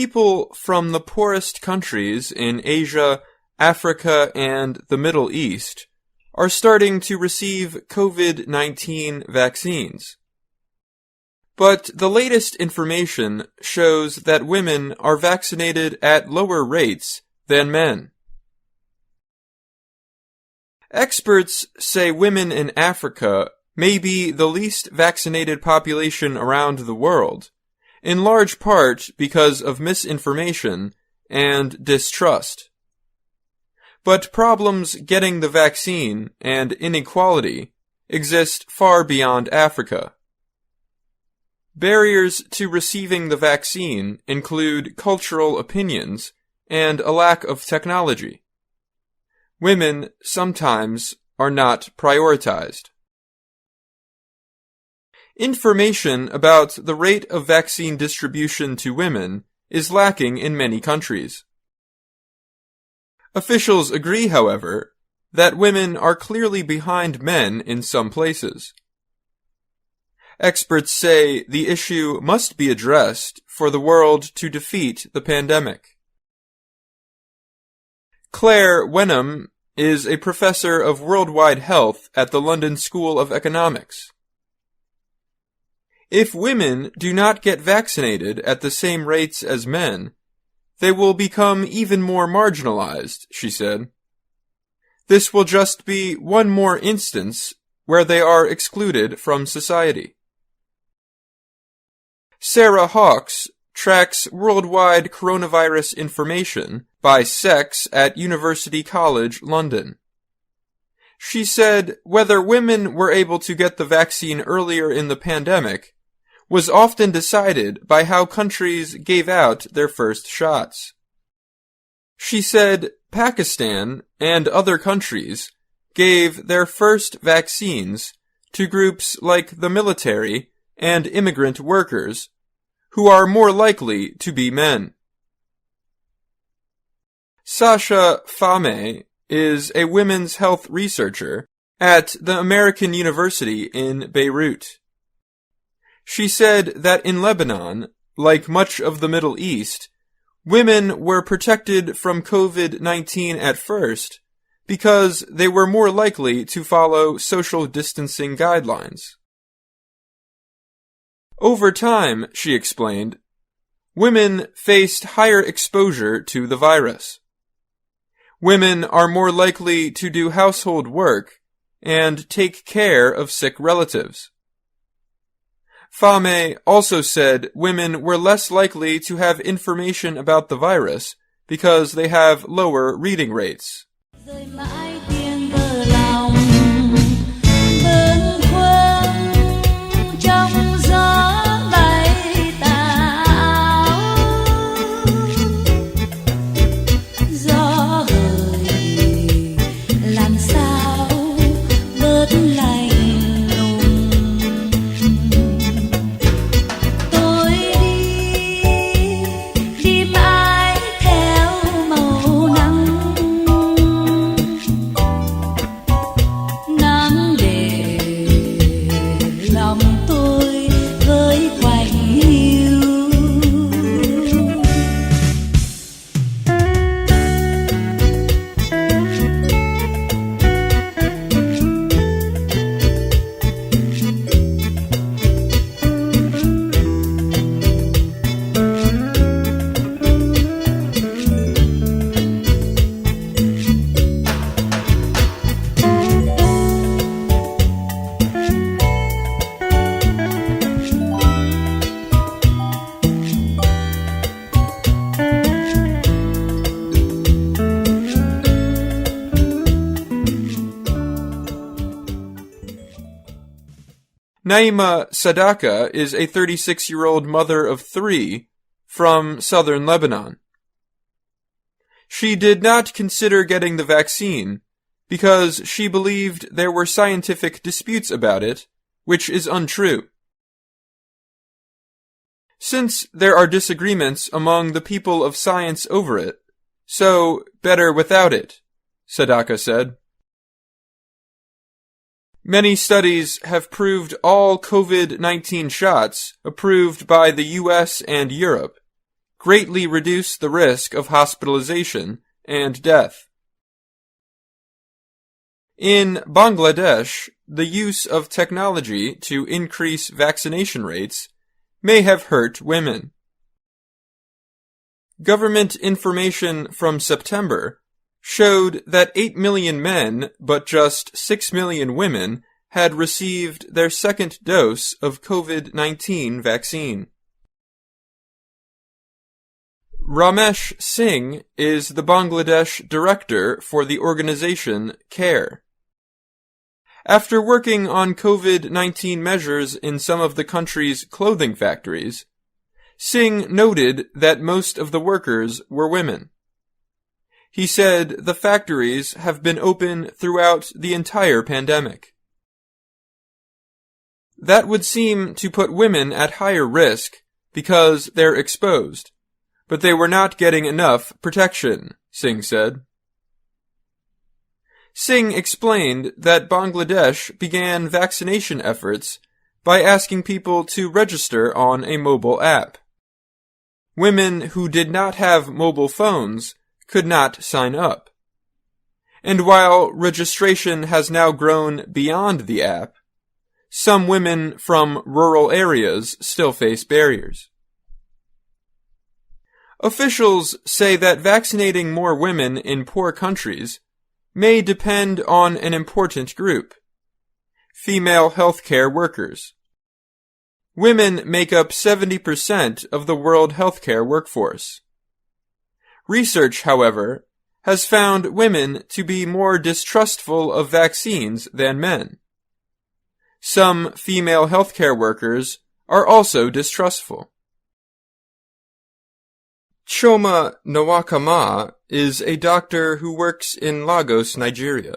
people from the poorest countries in Asia, Africa, and the Middle East are starting to receive COVID-19 vaccines. But the latest information shows that women are vaccinated at lower rates than men. Experts say women in Africa may be the least vaccinated population around the world, in large part because of misinformation and distrust. But problems getting the vaccine and inequality exist far beyond Africa. Barriers to receiving the vaccine include cultural opinions and a lack of technology. Women sometimes are not prioritized. Information about the rate of vaccine distribution to women is lacking in many countries. Officials agree, however, that women are clearly behind men in some places. Experts say the issue must be addressed for the world to defeat the pandemic. Claire Wenham is a professor of worldwide health at the London School of Economics. If women do not get vaccinated at the same rates as men, they will become even more marginalized, she said. This will just be one more instance where they are excluded from society. Sarah Hawkes tracks worldwide coronavirus information by sex at University College London. She said whether women were able to get the vaccine earlier in the pandemic was often decided by how countries gave out their first shots. She said Pakistan and other countries gave their first vaccines to groups like the military and immigrant workers, who are more likely to be men. Sasha Fahmy is a women's health researcher at the American University in Beirut. She said that in Lebanon, like much of the Middle East, women were protected from COVID-19 at first because they were more likely to follow social distancing guidelines. Over time, she explained, women faced higher exposure to the virus. Women are more likely to do household work and take care of sick relatives. Fahmy also said women were less likely to have information about the virus because they have lower reading rates. Naima Sadaka is a 36-year-old mother of 3 from southern Lebanon. She did not consider getting the vaccine because she believed there were scientific disputes about it, which is untrue. Since there are disagreements among the people of science over it, so better without it, Sadaka said. Many studies have proved all COVID-19 shots approved by the US and Europe greatly reduce the risk of hospitalization and death. In Bangladesh, the use of technology to increase vaccination rates may have hurt women. Government information from September showed that 8 million men, but just 6 million women, had received their second dose of COVID-19 vaccine. Ramesh Singh is the Bangladesh director for the organization CARE. After working on COVID-19 measures in some of the country's clothing factories, Singh noted that most of the workers were women. He said the factories have been open throughout the entire pandemic. That would seem to put women at higher risk because they're exposed, but they were not getting enough protection, Singh said. Singh explained that Bangladesh began vaccination efforts by asking people to register on a mobile app. Women who did not have mobile phones could not sign up. And while registration has now grown beyond the app, some women from rural areas still face barriers. Officials say that vaccinating more women in poor countries may depend on an important group: female healthcare workers. Women make up 70% of the world healthcare workforce. Research, however, has found women to be more distrustful of vaccines than men. Some female healthcare workers are also distrustful. Choma Nwakama is a doctor who works in Lagos, Nigeria.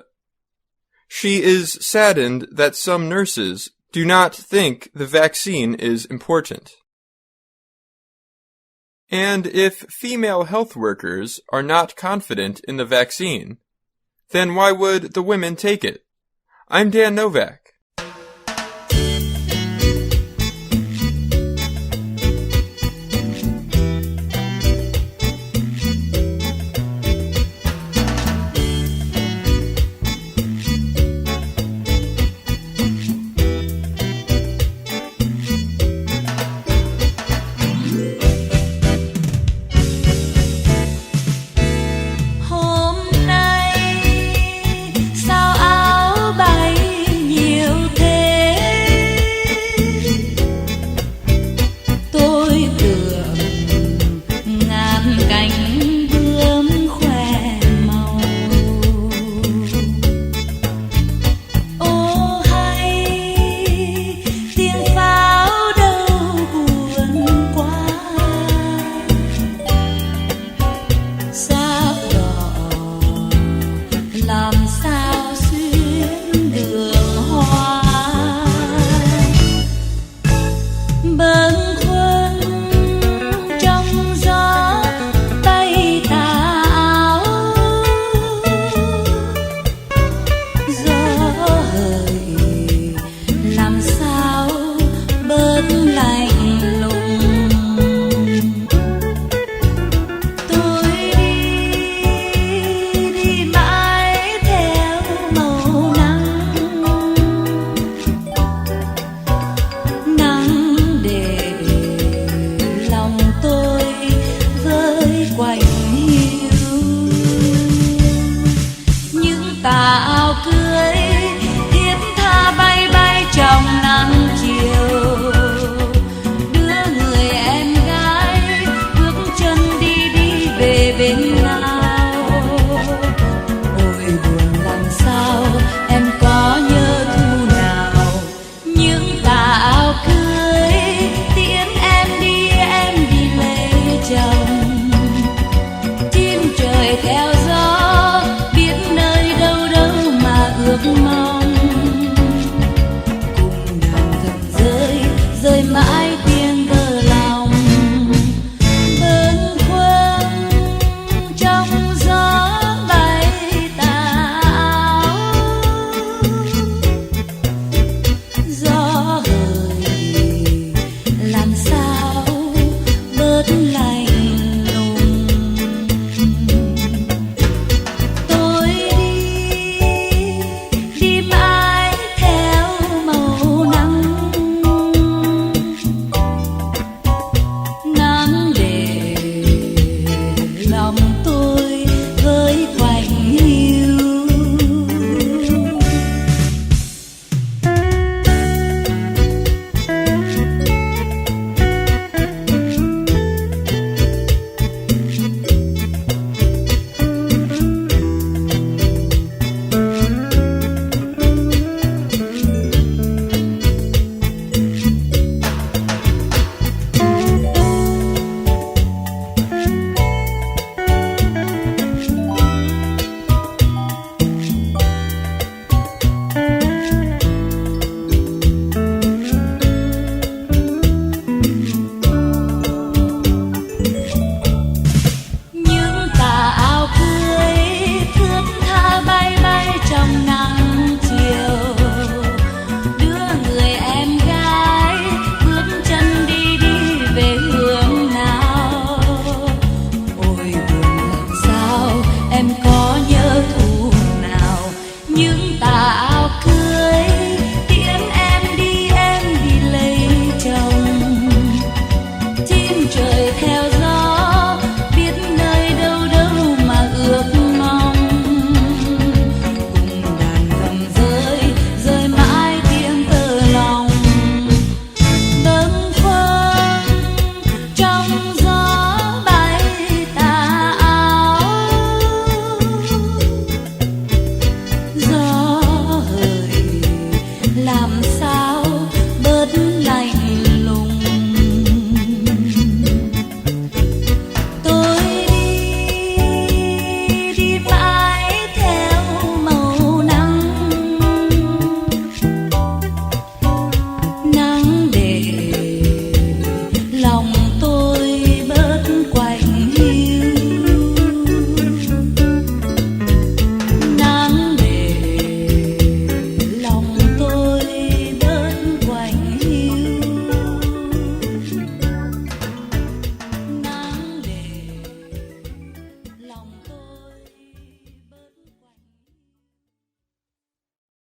She is saddened that some nurses do not think the vaccine is important. And if female health workers are not confident in the vaccine, then why would the women take it? I'm Dan Novak.